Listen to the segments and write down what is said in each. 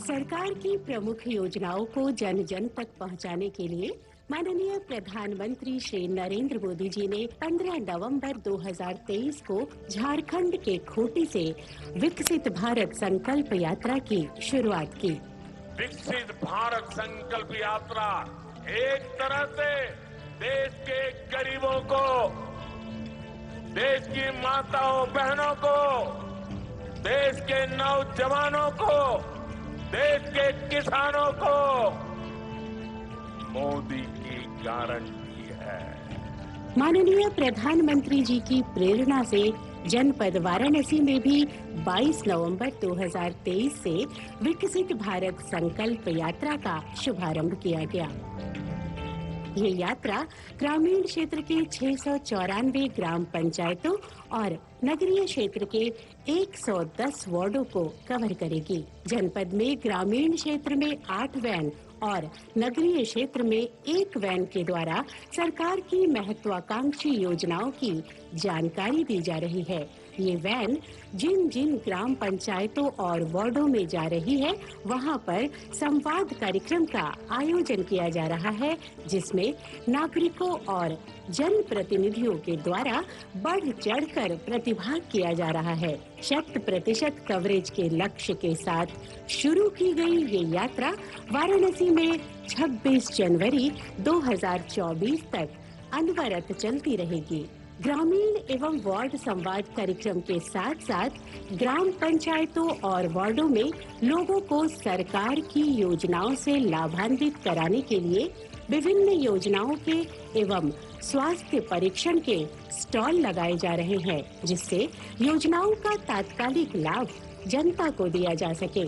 सरकार की प्रमुख योजनाओं को जन जन तक पहुंचाने के लिए माननीय प्रधानमंत्री श्री नरेंद्र मोदी जी ने 15 नवंबर 2023 को झारखंड के खूंटी से विकसित भारत संकल्प यात्रा की शुरुआत की। विकसित भारत संकल्प यात्रा एक तरह से देश के गरीबों को, देश की माताओं बहनों को, देश के नौजवानों को, देश के किसानों को मोदी की गारंटी है। माननीय प्रधानमंत्री जी की प्रेरणा से जनपद वाराणसी में भी 22 नवंबर 2023 से विकसित भारत संकल्प यात्रा का शुभारंभ किया गया। ये यात्रा ग्रामीण क्षेत्र के 694 ग्राम पंचायतों और नगरीय क्षेत्र के 110 वार्डों को कवर करेगी। जनपद में ग्रामीण क्षेत्र में 8 वैन और नगरीय क्षेत्र में 1 वैन के द्वारा सरकार की महत्वाकांक्षी योजनाओं की जानकारी दी जा रही है। ये वैन जिन जिन ग्राम पंचायतों और वार्डों में जा रही है, वहां पर संवाद कार्यक्रम का आयोजन किया जा रहा है, जिसमें नागरिकों और जन प्रतिनिधियों के द्वारा बढ़ चढ़कर प्रतिभाग किया जा रहा है। 100% कवरेज के लक्ष्य के साथ शुरू की गई ये यात्रा वाराणसी में 26 जनवरी 2024 तक अनवरत चलती रहेगी। ग्रामीण एवं वार्ड संवाद कार्यक्रम के साथ साथ ग्राम पंचायतों और वार्डों में लोगों को सरकार की योजनाओं से लाभान्वित कराने के लिए विभिन्न योजनाओं के एवं स्वास्थ्य परीक्षण के स्टॉल लगाए जा रहे हैं, जिससे योजनाओं का तात्कालिक लाभ जनता को दिया जा सके।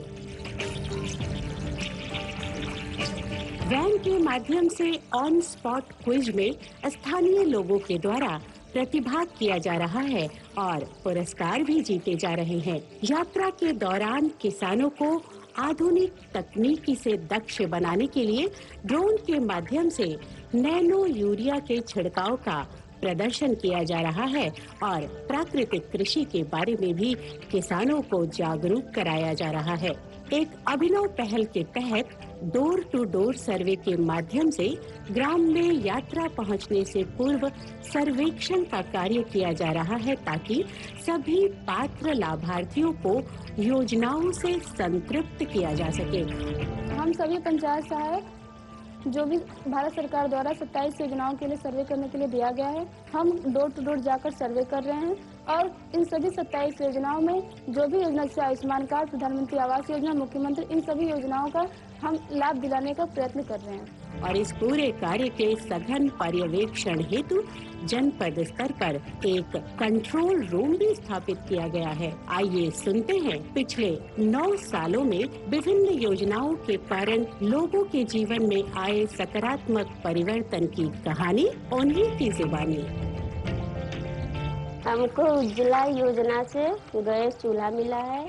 वैन के माध्यम से ऑन स्पॉट क्विज में स्थानीय लोगों के द्वारा प्रतिभाग किया जा रहा है और पुरस्कार भी जीते जा रहे हैं। यात्रा के दौरान किसानों को आधुनिक तकनीकी से दक्ष बनाने के लिए ड्रोन के माध्यम से नैनो यूरिया के छिड़काव का प्रदर्शन किया जा रहा है और प्राकृतिक कृषि के बारे में भी किसानों को जागरूक कराया जा रहा है। एक अभिनव पहल के तहत डोर टू डोर सर्वे के माध्यम से ग्राम में यात्रा पहुंचने से पूर्व सर्वेक्षण का कार्य किया जा रहा है, ताकि सभी पात्र लाभार्थियों को योजनाओं से संतृप्त किया जा सके। हम सभी पंचायत सहायक जो भी भारत सरकार द्वारा 27 योजनाओं के लिए सर्वे करने के लिए दिया गया है, हम डोर टू डोर जाकर सर्वे कर रहे हैं और इन सभी 27 योजनाओं में जो भी योजना से आयुष्मान कार्ड, प्रधानमंत्री आवास योजना, मुख्यमंत्री, इन सभी योजनाओं का हम लाभ दिलाने का प्रयत्न कर रहे हैं। और इस पूरे कार्य के सघन पर्यवेक्षण हेतु जनपद स्तर पर एक कंट्रोल रूम भी स्थापित किया गया है। आइए सुनते हैं पिछले 9 सालों में विभिन्न योजनाओं के कारण लोगों के जीवन में आए सकारात्मक परिवर्तन की कहानी उन्हीं की जुबानी। हमको उज्ज्वला योजना से गैस चूल्हा मिला है।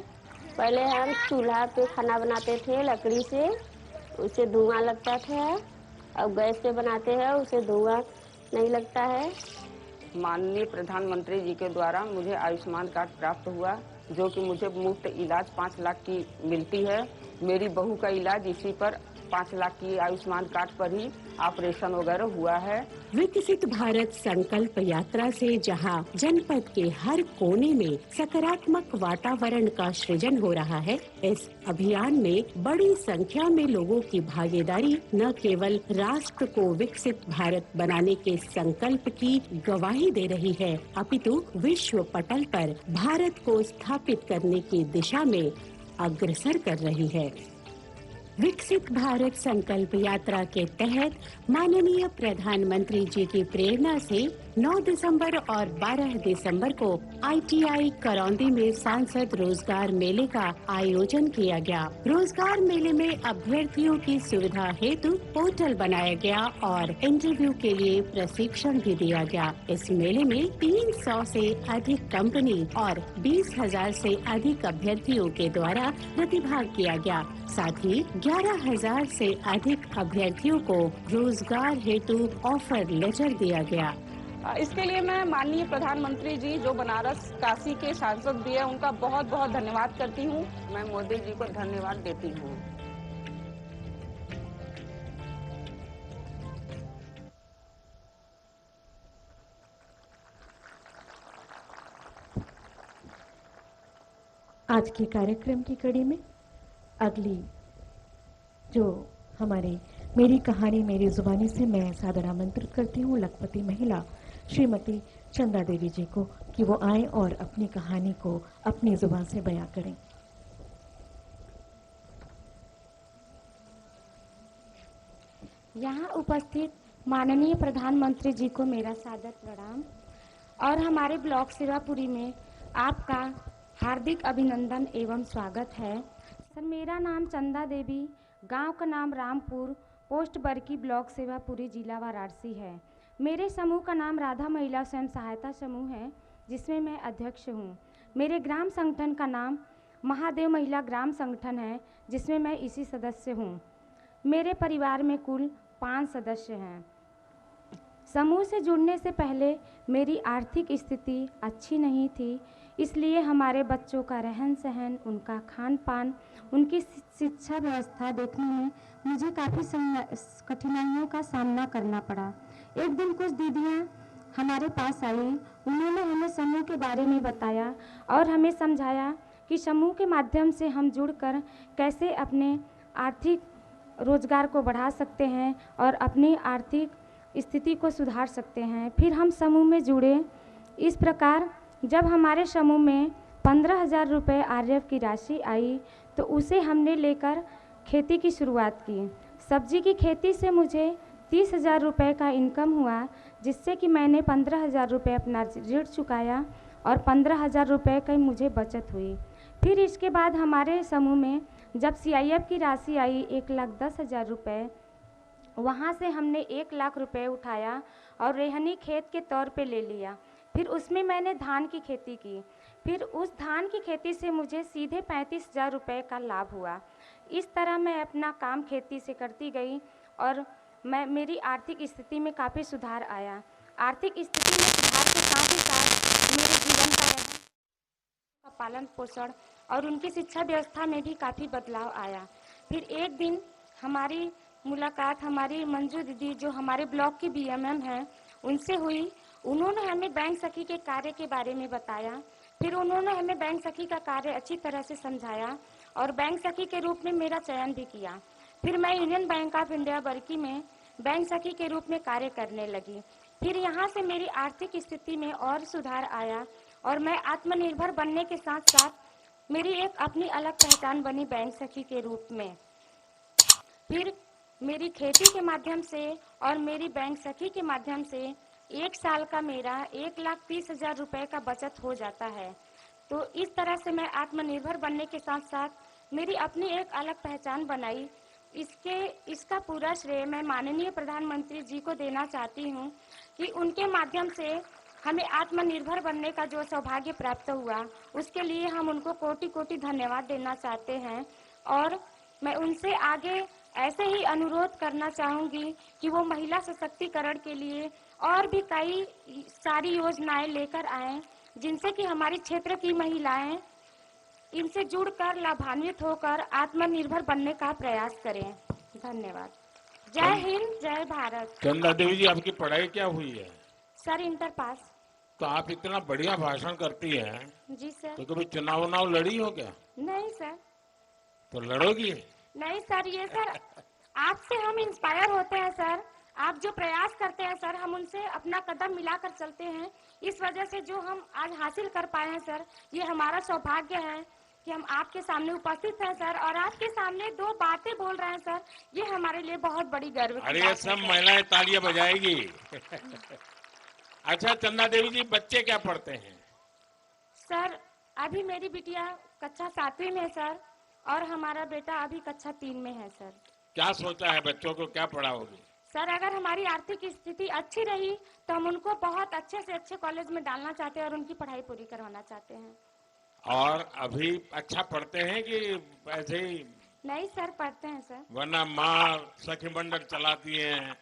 पहले हम चूल्हा पे खाना बनाते थे लकड़ी से, उसे धुआं लगता था। अब गैस पे बनाते हैं, उसे धुआं नहीं लगता है। माननीय प्रधानमंत्री जी के द्वारा मुझे आयुष्मान कार्ड प्राप्त हुआ, जो कि मुझे मुफ्त इलाज 5 लाख की मिलती है। मेरी बहू का इलाज इसी पर 5 लाख की आयुष्मान कार्ड पर ही ऑपरेशन वगैरह हुआ है। विकसित भारत संकल्प यात्रा से जहां जनपद के हर कोने में सकारात्मक वातावरण का सृजन हो रहा है, इस अभियान में बड़ी संख्या में लोगों की भागीदारी न केवल राष्ट्र को विकसित भारत बनाने के संकल्प की गवाही दे रही है, अपितु विश्व पटल पर भारत को स्थापित करने की दिशा में अग्रसर कर रही है। विकसित भारत संकल्प यात्रा के तहत माननीय प्रधानमंत्री जी की प्रेरणा से 9 दिसंबर और 12 दिसंबर को ITI करौंदी में सांसद रोजगार मेले का आयोजन किया गया। रोजगार मेले में अभ्यर्थियों की सुविधा हेतु पोर्टल बनाया गया और इंटरव्यू के लिए प्रशिक्षण भी दिया गया। इस मेले में 300 से अधिक कंपनी और 20,000 से अधिक अभ्यर्थियों के द्वारा प्रतिभाग किया गया। साथ ही 11,000 से अधिक अभ्यर्थियों को रोजगार हेतु ऑफर लेटर दिया गया। इसके लिए मैं माननीय प्रधानमंत्री जी जो बनारस काशी के सांसद भी है उनका बहुत बहुत धन्यवाद करती हूँ। मैं मोदी जी को धन्यवाद देती हूँ। आज के कार्यक्रम की कड़ी में अगली जो हमारे मेरी कहानी मेरी जुबानी से मैं सादर आमंत्रित करती हूँ लखपति महिला श्रीमती चंदा देवी जी को कि वो आए और अपनी कहानी को अपनी जुबान से बयां करें। यहाँ उपस्थित माननीय प्रधानमंत्री जी को मेरा सादर प्रणाम और हमारे ब्लॉक सेवापुरी में आपका हार्दिक अभिनंदन एवं स्वागत है। सर, मेरा नाम चंदा देवी, गांव का नाम रामपुर, पोस्ट बरकी, ब्लॉक सेवापुरी, जिला वाराणसी है। मेरे समूह का नाम राधा महिला स्वयं सहायता समूह है, जिसमें मैं अध्यक्ष हूँ। मेरे ग्राम संगठन का नाम महादेव महिला ग्राम संगठन है, जिसमें मैं इसी सदस्य हूँ। मेरे परिवार में कुल 5 सदस्य हैं। समूह से जुड़ने से पहले मेरी आर्थिक स्थिति अच्छी नहीं थी, इसलिए हमारे बच्चों का रहन सहन, उनका खान पान, उनकी शिक्षा व्यवस्था देखने में मुझे काफ़ी कठिनाइयों का सामना करना पड़ा। एक दिन कुछ दीदियाँ हमारे पास आई, उन्होंने हमें समूह के बारे में बताया और हमें समझाया कि समूह के माध्यम से हम जुड़कर कैसे अपने आर्थिक रोजगार को बढ़ा सकते हैं और अपनी आर्थिक स्थिति को सुधार सकते हैं। फिर हम समूह में जुड़े। इस प्रकार जब हमारे समूह में 15,000 रुपये आरएफ की राशि आई तो उसे हमने लेकर खेती की शुरुआत की। सब्जी की खेती से मुझे 30,000 रुपये का इनकम हुआ, जिससे कि मैंने 15,000 रुपये अपना ऋण चुकाया और 15,000 रुपये की मुझे बचत हुई। फिर इसके बाद हमारे समूह में जब CIF की राशि आई 1,10,000 रुपये, वहाँ से हमने 1 लाख रुपये उठाया और रेहनी खेत के तौर पे ले लिया। फिर उसमें मैंने धान की खेती की। फिर उस धान की खेती से मुझे सीधे 35,000 रुपये का लाभ हुआ। इस तरह मैं अपना काम खेती से करती गई और मेरी आर्थिक स्थिति में काफ़ी सुधार आया। आर्थिक स्थिति में सुधार के साथ ही साथ मेरे जीवन का पालन पोषण और उनकी शिक्षा व्यवस्था में भी काफ़ी बदलाव आया। फिर एक दिन हमारी मुलाकात हमारी मंजू दीदी जो हमारे ब्लॉक की BMM हैं उनसे हुई। उन्होंने हमें बैंक सखी के कार्य के बारे में बताया। फिर उन्होंने हमें बैंक सखी का कार्य अच्छी तरह से समझाया और बैंक सखी के रूप में मेरा चयन भी किया। फिर मैं यूनियन बैंक ऑफ इंडिया बरकी में बैंक सखी के रूप में कार्य करने लगी। फिर यहाँ से मेरी आर्थिक स्थिति में और सुधार आया और मैं आत्मनिर्भर बनने के साथ साथ मेरी एक अपनी अलग पहचान बनी बैंक सखी के रूप में। फिर मेरी खेती के माध्यम से और मेरी बैंक सखी के माध्यम से 1 साल का मेरा 1,30,000 रुपये का बचत हो जाता है। तो इस तरह से मैं आत्मनिर्भर बनने के साथ साथ मेरी अपनी एक अलग पहचान बनाई। इसका पूरा श्रेय मैं माननीय प्रधानमंत्री जी को देना चाहती हूँ कि उनके माध्यम से हमें आत्मनिर्भर बनने का जो सौभाग्य प्राप्त हुआ, उसके लिए हम उनको कोटि कोटि धन्यवाद देना चाहते हैं। और मैं उनसे आगे ऐसे ही अनुरोध करना चाहूँगी कि वो महिला सशक्तिकरण के लिए और भी कई सारी योजनाएं लेकर आएं, जिनसे कि हमारे क्षेत्र की महिलाएं इनसे जुड़कर लाभान्वित होकर आत्मनिर्भर बनने का प्रयास करें। धन्यवाद। जय हिंद, जय भारत। चंदा देवी जी, आपकी पढ़ाई क्या हुई है? Sir, inter pass. तो आप इतना बढ़िया भाषण करती हैं। जी सर। तो कभी चुनाव लड़ी हो क्या? नहीं सर। तो लड़ोगी? नहीं सर, ये सर आपसे हम इंस्पायर होते हैं सर। आप जो प्रयास करते हैं सर, हम उनसे अपना कदम मिलाकर चलते हैं। इस वजह से जो हम आज हासिल कर पाए हैं सर, ये हमारा सौभाग्य है कि हम आपके सामने उपस्थित हैं सर और आपके सामने 2 बातें बोल रहे हैं सर। ये हमारे लिए बहुत बड़ी गर्व की बात है। अरे सब महिलाएं तालियां बजाएगी। अच्छा चंदा देवी जी, बच्चे क्या पढ़ते हैं? सर अभी मेरी बिटिया कक्षा 7वीं में है सर, और हमारा बेटा अभी कक्षा 3 में है सर। क्या सोचा है, बच्चों को क्या पढ़ाओगी? सर अगर हमारी आर्थिक स्थिति अच्छी रही तो हम उनको बहुत अच्छे से अच्छे कॉलेज में डालना चाहते हैं और उनकी पढ़ाई पूरी करवाना चाहते हैं। और अभी अच्छा पढ़ते हैं कि ऐसे ही? नहीं सर, पढ़ते हैं सर। वरना माँ सखी मंडल चलाती है,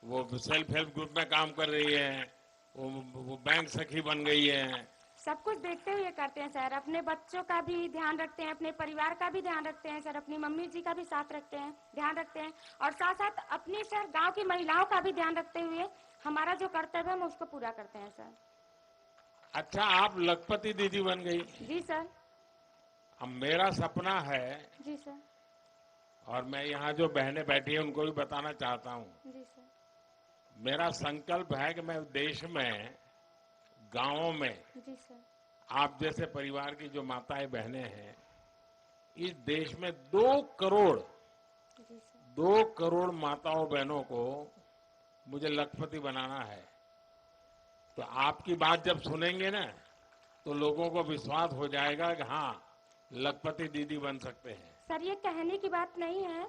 वो सेल्फ हेल्प ग्रुप में काम कर रही है, वो बैंक सखी बन गई है। सब कुछ देखते हुए करते हैं सर, अपने बच्चों का भी ध्यान रखते हैं, अपने परिवार का भी ध्यान रखते हैं सर, अपनी मम्मी जी का भी साथ रखते हैं, ध्यान रखते हैं, और साथ साथ अपनी सर गांव की महिलाओं का भी ध्यान रखते हुए हमारा जो कर्तव्य है हम उसको पूरा करते हैं सर। अच्छा, आप लखपति दीदी बन गई? जी सर। अब मेरा सपना है, जी सर। और मैं यहाँ जो बहनें बैठी हैं उनको भी बताना चाहता हूँ, जी सर। मेरा संकल्प है कि मैं देश में गांवों में जी सर। आप जैसे परिवार की जो माताएं बहनें हैं, इस देश में 2 करोड़ जी सर। 2 करोड़ माताओं बहनों को मुझे लखपति बनाना है। तो आपकी बात जब सुनेंगे ना तो लोगों को विश्वास हो जाएगा कि हाँ, लखपति दीदी बन सकते हैं। सर ये कहने की बात नहीं है,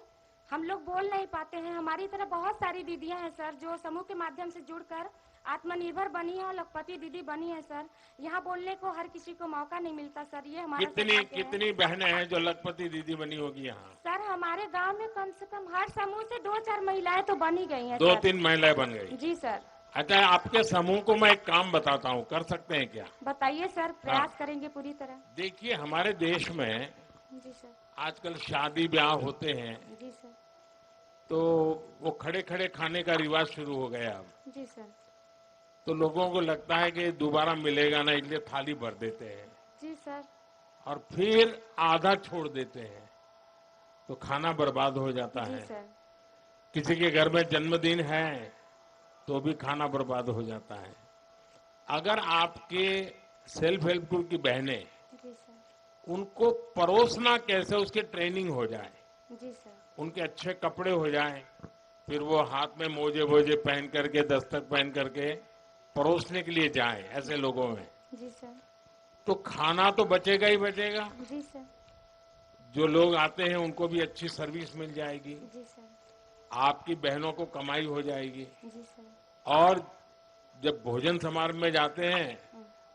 हम लोग बोल नहीं पाते हैं, हमारी तरह बहुत सारी दीदियां हैं सर जो समूह के माध्यम से जुड़कर आत्मनिर्भर बनी है और लखपति दीदी बनी है सर। यहाँ बोलने को हर किसी को मौका नहीं मिलता सर, ये हमारा कितनी बहनें हैं जो लखपति दीदी बनी होगी यहाँ? सर हमारे गांव में कम से कम हर समूह से 2-4 महिलाएं तो बनी गई हैं। 2-3 महिलाएं बन गई? जी सर। अच्छा, आपके समूह को मैं एक काम बताता हूँ, कर सकते हैं क्या? बताइए सर, प्रयास करेंगे पूरी तरह। देखिए, हमारे देश में जी सर आजकल शादी ब्याह होते हैं। जी सर। तो वो खड़े खड़े खाने का रिवाज शुरू हो गया अब। जी सर। तो लोगों को लगता है कि दोबारा मिलेगा ना, इसलिए थाली भर देते हैं। जी सर। और फिर आधा छोड़ देते हैं, तो खाना बर्बाद हो जाता है। जी सर। किसी के घर में जन्मदिन है तो भी खाना बर्बाद हो जाता है। अगर आपके सेल्फ हेल्प ग्रुप की बहनें, जी सर, उनको परोसना कैसे उसकी ट्रेनिंग हो जाए, जी सर, उनके अच्छे कपड़े हो जाएं, फिर वो हाथ में मोजे वोजे पहन करके, दस्तक पहन करके परोसने के लिए जाएं ऐसे लोगों में, जी सर, तो खाना तो बचेगा ही बचेगा। जी सर, जो लोग आते हैं उनको भी अच्छी सर्विस मिल जाएगी, जी सर, आपकी बहनों को कमाई हो जाएगी। जी सर, और जब भोजन समारोह में जाते हैं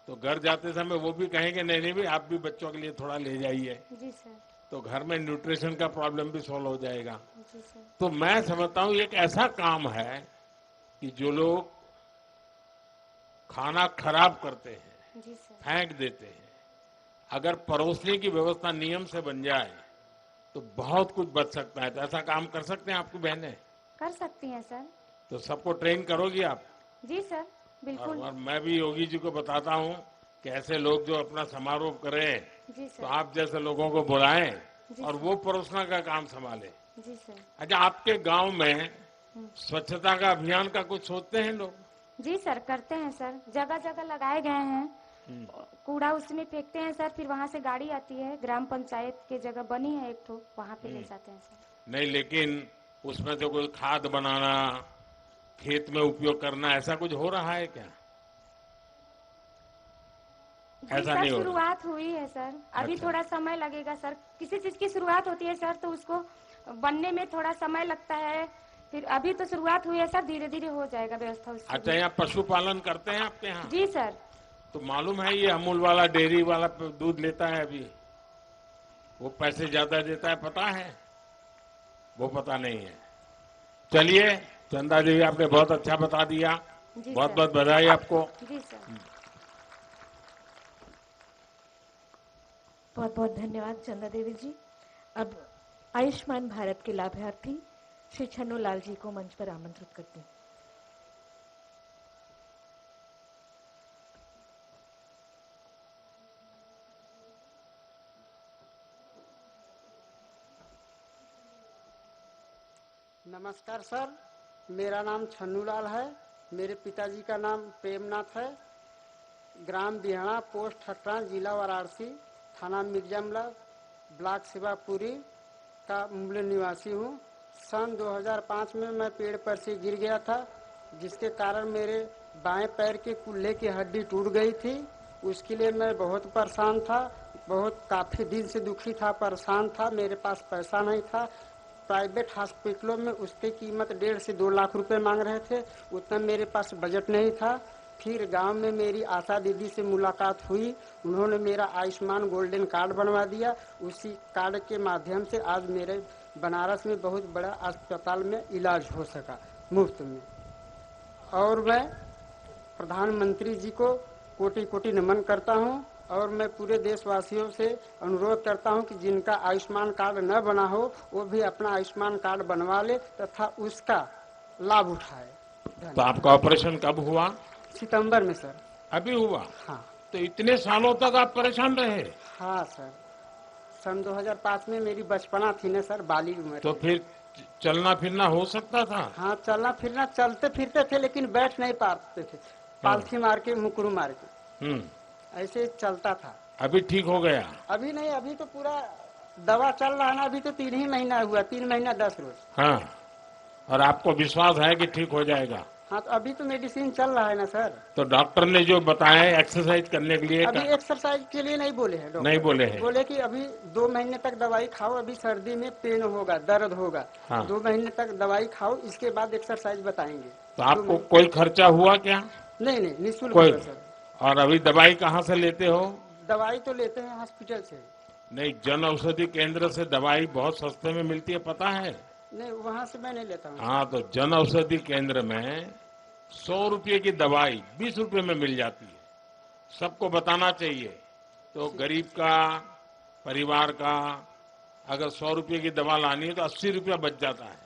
तो घर जाते समय वो भी कहेंगे नहीं नहीं भाई, आप भी बच्चों के लिए थोड़ा ले जाइए, जी सर, तो घर में न्यूट्रिशन का प्रॉब्लम भी सॉल्व हो जाएगा। जी सर, तो मैं समझता हूँ एक ऐसा काम है कि जो लोग खाना खराब करते हैं, जी सर, फेंक देते हैं, अगर परोसने की व्यवस्था नियम से बन जाए तो बहुत कुछ बच सकता है। तो ऐसा काम कर सकते हैं आपकी बहनें? कर सकती हैं सर। तो सबको ट्रेन करोगी आप? जी सर, बिल्कुल। और मैं भी योगी जी को बताता हूँ कि ऐसे लोग जो अपना समारोह करें जी तो सर, आप जैसे लोगों को बुलाएं जी और सर। वो परोसना का काम संभाले। जी सर, अच्छा, आपके गांव में स्वच्छता का अभियान का कुछ सोचते हैं लोग? जी सर, करते हैं सर, जगह जगह लगाए गए हैं, कूड़ा उसमें फेंकते हैं सर, फिर वहाँ से गाड़ी आती है, ग्राम पंचायत के जगह बनी है एक ठो, वहाँ पे ले जाते हैं सर। नहीं, लेकिन उसमें से कोई खाद बनाना, खेत में उपयोग करना, ऐसा कुछ हो रहा है क्या? ऐसा नहीं हो रहा? शुरुआत हुई है सर, अभी अच्छा। थोड़ा समय लगेगा सर। किसी चीज की शुरुआत होती है सर तो उसको बनने में थोड़ा समय लगता है, फिर अभी तो शुरुआत हुई है सर, धीरे धीरे हो जाएगा व्यवस्था उसकी। अच्छा, यहाँ पशुपालन करते हैं आपके यहाँ? जी सर। तो मालूम है ये अमूल वाला डेयरी वाला दूध लेता है अभी, वो पैसे ज्यादा देता है, पता है? वो पता नहीं है। चलिए चंदा जी, आपने बहुत अच्छा बता दिया, जी बहुत सर। बहुत बधाई आपको। जी सर। बहुत बहुत धन्यवाद चंदा देवी जी। अब आयुष्मान भारत के लाभार्थी श्री छन्नू लाल जी को मंच पर आमंत्रित करते हैं। नमस्कार सर, मेरा नाम छन्नूलाल है, मेरे पिताजी का नाम प्रेमनाथ है, ग्राम बिहाड़ा, पोस्ट ठट्टा, जिला वाराणसी, थाना मिर्जामला, ब्लॉक शिवापुरी का मूल निवासी हूँ। सन 2005 में मैं पेड़ पर से गिर गया था, जिसके कारण मेरे बाएं पैर के कुल्हे की हड्डी टूट गई थी। उसके लिए मैं बहुत परेशान था, बहुत काफी दिन से दुखी था, परेशान था। मेरे पास पैसा नहीं था। प्राइवेट हॉस्पिटलों में उसकी कीमत 1.5 से 2 लाख रुपए मांग रहे थे, उतना मेरे पास बजट नहीं था। फिर गांव में मेरी आशा दीदी से मुलाकात हुई, उन्होंने मेरा आयुष्मान गोल्डन कार्ड बनवा दिया। उसी कार्ड के माध्यम से आज मेरे बनारस में बहुत बड़ा अस्पताल में इलाज हो सका मुफ्त में। और मैं प्रधानमंत्री जी को कोटि कोटि नमन करता हूं और मैं पूरे देशवासियों से अनुरोध करता हूं कि जिनका आयुष्मान कार्ड न बना हो वो भी अपना आयुष्मान कार्ड बनवा ले तथा उसका लाभ उठाए। तो आपका ऑपरेशन कब हुआ? सितंबर में सर। अभी हुआ? हाँ। तो इतने सालों तक आप परेशान रहे? हाँ सर, सन 2005 में मेरी बचपना थी ना सर, बाली उम्र। तो फिर चलना फिरना हो सकता था? हाँ, चलना फिरना चलते फिरते थे, लेकिन बैठ नहीं पाते थे, पालथी मार के मुकरू मार के ऐसे चलता था। अभी ठीक हो गया? अभी नहीं, अभी तो पूरा दवा चल रहा है ना, अभी तो 3 ही महीना हुआ, 3 महीना 10 रोज। हाँ, और आपको विश्वास है कि ठीक हो जाएगा? हाँ, तो अभी तो मेडिसिन चल रहा है ना सर। तो डॉक्टर ने जो बताया एक्सरसाइज करने के लिए? अभी एक्सरसाइज के लिए नहीं बोले हैं डॉक्टर। नहीं बोले हैं? बोले कि अभी 2 महीने तक दवाई खाओ, अभी सर्दी में पेन होगा, दर्द होगा। हाँ। 2 महीने तक दवाई खाओ, इसके बाद एक्सरसाइज बताएंगे। तो आपको कोई खर्चा हुआ क्या? नहीं नहीं, निःशुल्क कोई? सर। और अभी दवाई कहाँ से लेते हो? दवाई तो लेते हैं हॉस्पिटल से। नहीं, जन औषधि केंद्र से दवाई बहुत सस्ते में मिलती है, पता है? नहीं, वहाँ से मैं नहीं लेता हूँ। हाँ, तो जन औषधि केंद्र में 100 रुपये की दवाई 20 रुपये में मिल जाती है। सबको बताना चाहिए। तो गरीब का, परिवार का अगर 100 रुपये की दवा लानी है तो 80 रुपया बच जाता है।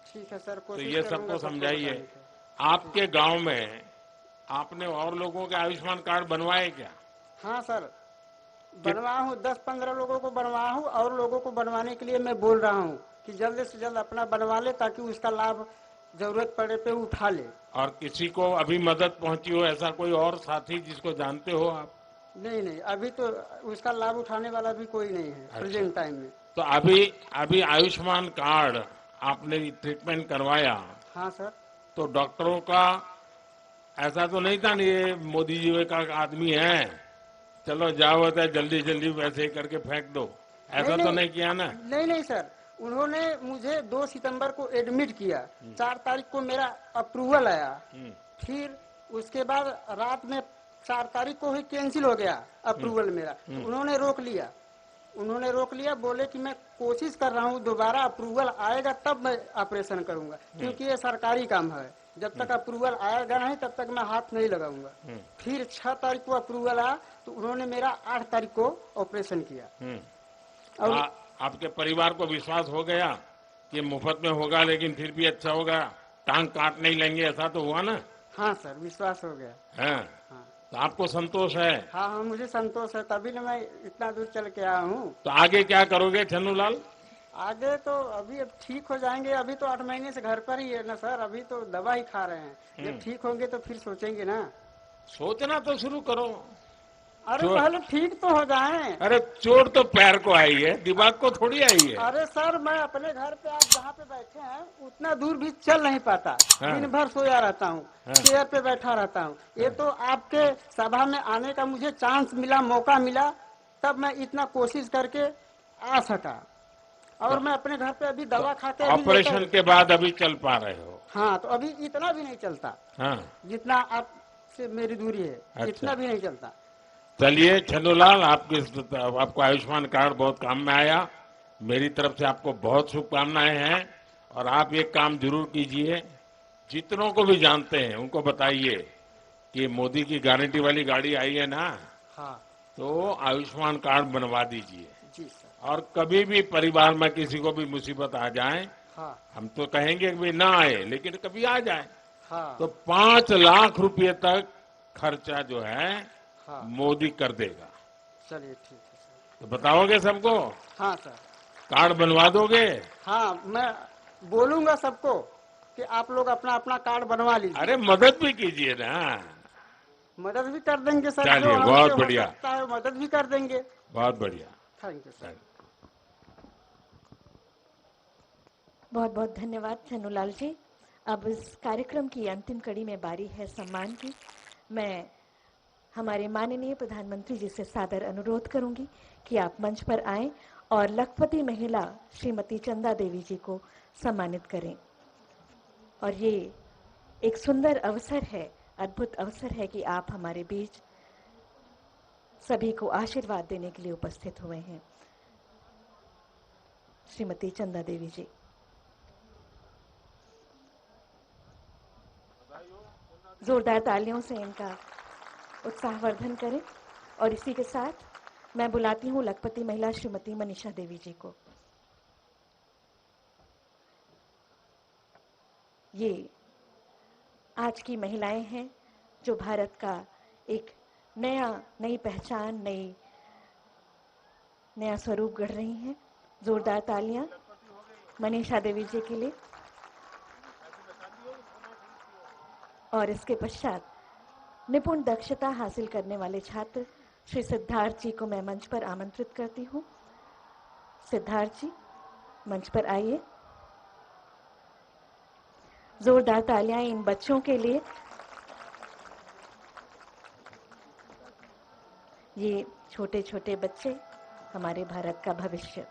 ठीक है सर, तो ये सबको समझाइए। आपके गांव में आपने और लोगों के आयुष्मान कार्ड बनवाए क्या? हाँ सर, बनवाया हूँ, 10-15 लोगों को बनवाया हूँ और लोगों को बनवाने के लिए मैं बोल रहा हूँ कि जल्द से जल्द अपना बनवा ले ताकि उसका लाभ जरूरत पड़े पे उठा ले। और किसी को अभी मदद पहुंची हो ऐसा कोई और साथी जिसको जानते हो आप? नहीं नहीं, अभी तो उसका लाभ उठाने वाला भी कोई नहीं है। अच्छा। प्रेजेंट टाइम में तो अभी आयुष्मान कार्ड आपने ट्रीटमेंट करवाया? हाँ सर। तो डॉक्टरों का ऐसा तो नहीं था नहीं ये मोदी जी का आदमी है, चलो जाओ होता है जल्दी जल्दी वैसे ही करके फेंक दो, ऐसा तो नहीं किया ना? नहीं नहीं सर, उन्होंने मुझे 2 सितंबर को एडमिट किया, 4 तारीख को मेरा अप्रूवल आया, फिर उसके बाद रात में 4 तारीख को ही कैंसिल हो गया अप्रूवल मेरा। उन्होंने रोक लिया, बोले कि मैं कोशिश कर रहा हूँ, दोबारा अप्रूवल आएगा तब मैं ऑपरेशन करूंगा, क्योंकि ये सरकारी काम है, जब तक अप्रूवल आएगा नहीं तब तक मैं हाथ नहीं लगाऊंगा। फिर 6 तारीख को अप्रूवल आया तो उन्होंने मेरा 8 तारीख को ऑपरेशन किया। और आपके परिवार को विश्वास हो गया कि मुफ्त में होगा लेकिन फिर भी अच्छा होगा, टांग काट नहीं लेंगे, ऐसा तो हुआ ना? हाँ सर, विश्वास हो गया। हाँ। तो आपको संतोष है? हाँ हाँ, मुझे संतोष है, तभी ना मैं इतना दूर चल के आया हूँ। तो आगे क्या करोगे छन्नूलाल? आगे तो अभी अब ठीक हो जाएंगे, अभी तो 8 महीने से घर पर ही है ना सर, अभी तो दवा ही खा रहे हैं। जब ठीक होंगे तो फिर सोचेंगे ना। सोचना तो शुरू करो। अरे पहले ठीक तो हो जाएं। अरे चोट तो पैर को आई है, दिमाग को थोड़ी आई है। अरे सर, मैं अपने घर पे आप जहाँ पे बैठे हैं उतना दूर भी चल नहीं पाता। हाँ। दिन भर सोया रहता हूँ। हाँ। चेयर पे बैठा रहता हूँ। हाँ। ये तो आपके सभा में आने का मुझे चांस मिला, मौका मिला, तब मैं इतना कोशिश करके आ सका। और मैं अपने घर पे अभी दवा खाते, ऑपरेशन के बाद अभी चल पा रहे हो? हाँ, तो अभी इतना भी नहीं चलता। हाँ। जितना आपसे मेरी दूरी है। अच्छा। इतना भी नहीं चलता। चलिए छन्नूलाल, आपको आयुष्मान कार्ड बहुत काम में आया। मेरी तरफ से आपको बहुत शुभकामनाएं हैं और आप एक काम जरूर कीजिए, जितनों को भी जानते हैं उनको बताइए कि मोदी की गारंटी वाली गाड़ी आई है ना। हाँ। तो आयुष्मान कार्ड बनवा दीजिए। जी सर। और कभी भी परिवार में किसी को भी मुसीबत आ जाए, हाँ। हम तो कहेंगे कि ना आए, लेकिन कभी आ जाए, हाँ। तो 5 लाख रुपए तक खर्चा जो है, हाँ। मोदी कर देगा। चलिए ठीक है सर। तो बताओगे सबको? हाँ सर। कार्ड बनवा दोगे? हाँ, मैं बोलूंगा सबको कि आप लोग अपना अपना कार्ड बनवा लीजिए। अरे मदद भी कीजिए ना। मदद भी कर देंगे सर। चलिए, बहुत बढ़िया। मदद भी कर देंगे। बहुत बढ़िया। Thank you sir. बहुत बहुत धन्यवाद छन्नूलाल जी। अब इस कार्यक्रम की अंतिम कड़ी में बारी है सम्मान की। मैं हमारे माननीय प्रधानमंत्री जी से सादर अनुरोध करूंगी कि आप मंच पर आएं और लखपति महिला श्रीमती चंदा देवी जी को सम्मानित करें। और ये एक सुंदर अवसर है, अद्भुत अवसर है कि आप हमारे बीच सभी को आशीर्वाद देने के लिए उपस्थित हुए हैं। श्रीमती चंदा देवी जी। जोरदार तालियों से इनका उत्साहवर्धन करें। और इसी के साथ मैं बुलाती हूँ लखपति महिला श्रीमती मनीषा देवी जी को। ये आज की महिलाएं हैं जो भारत का एक नई पहचान, नया स्वरूप गढ़ रही हैं। जोरदार तालियां मनीषा देवी जी के लिए। और इसके पश्चात निपुण दक्षता हासिल करने वाले छात्र श्री सिद्धार्थ जी को मैं मंच पर आमंत्रित करती हूँ। सिद्धार्थ जी, मंच पर आइए। जोरदार तालियां इन बच्चों के लिए। ये छोटे छोटे बच्चे हमारे भारत का भविष्य।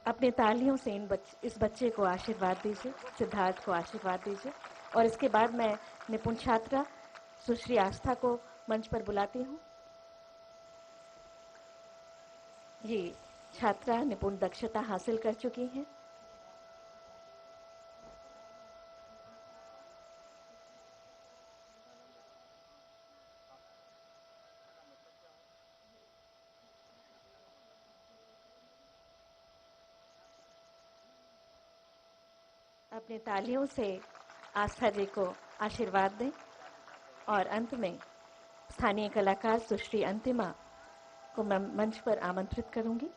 अपने तालियों से इस बच्चे को आशीर्वाद दीजिए, सिद्धार्थ को आशीर्वाद दीजिए। और इसके बाद मैं निपुण छात्रा सुश्री आस्था को मंच पर बुलाती हूँ। ये छात्रा निपुण दक्षता हासिल कर चुकी हैं। अपने तालियों से आस्था जी को आशीर्वाद दें। और अंत में स्थानीय कलाकार सुश्री अंतिमा को मैं मंच पर आमंत्रित करूंगी।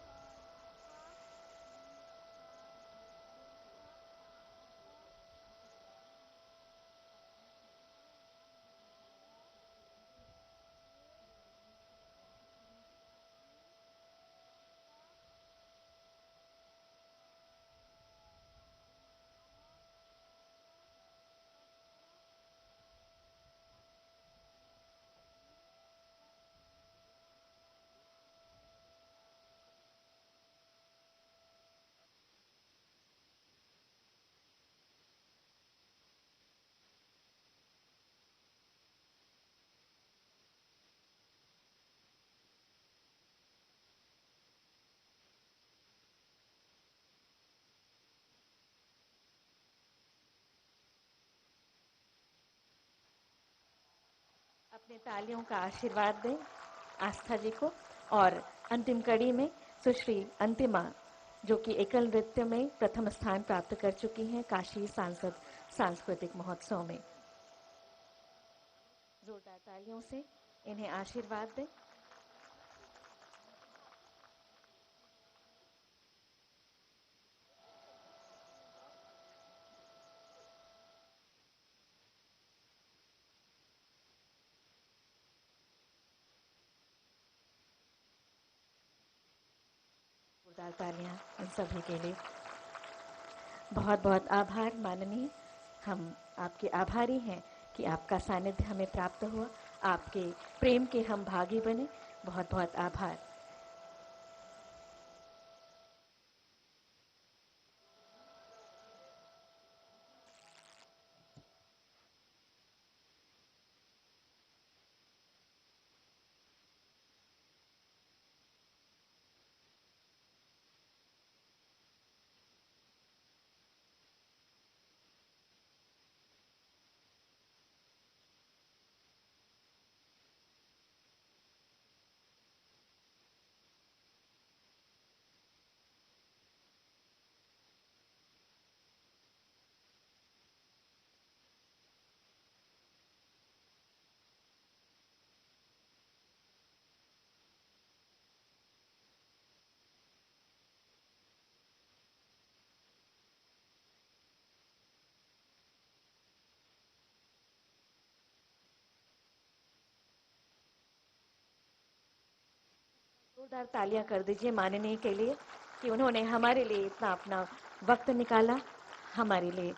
अपने तालियों का आशीर्वाद दें आस्था जी को। और अंतिम कड़ी में सुश्री अंतिमा, जो कि एकल नृत्य में प्रथम स्थान प्राप्त कर चुकी हैं काशी सांसद सांस्कृतिक महोत्सव में। जोरदार तालियों से इन्हें आशीर्वाद दें। जोरदार तालियां इन सभी के लिए। बहुत बहुत आभार माननीय। हम आपके आभारी हैं कि आपका सानिध्य हमें प्राप्त हुआ, आपके प्रेम के हम भागी बने। बहुत बहुत आभार। जोरदार तालियां कर दीजिए माननीय के लिए कि उन्होंने हमारे लिए इतना अपना वक्त निकाला, हमारे लिए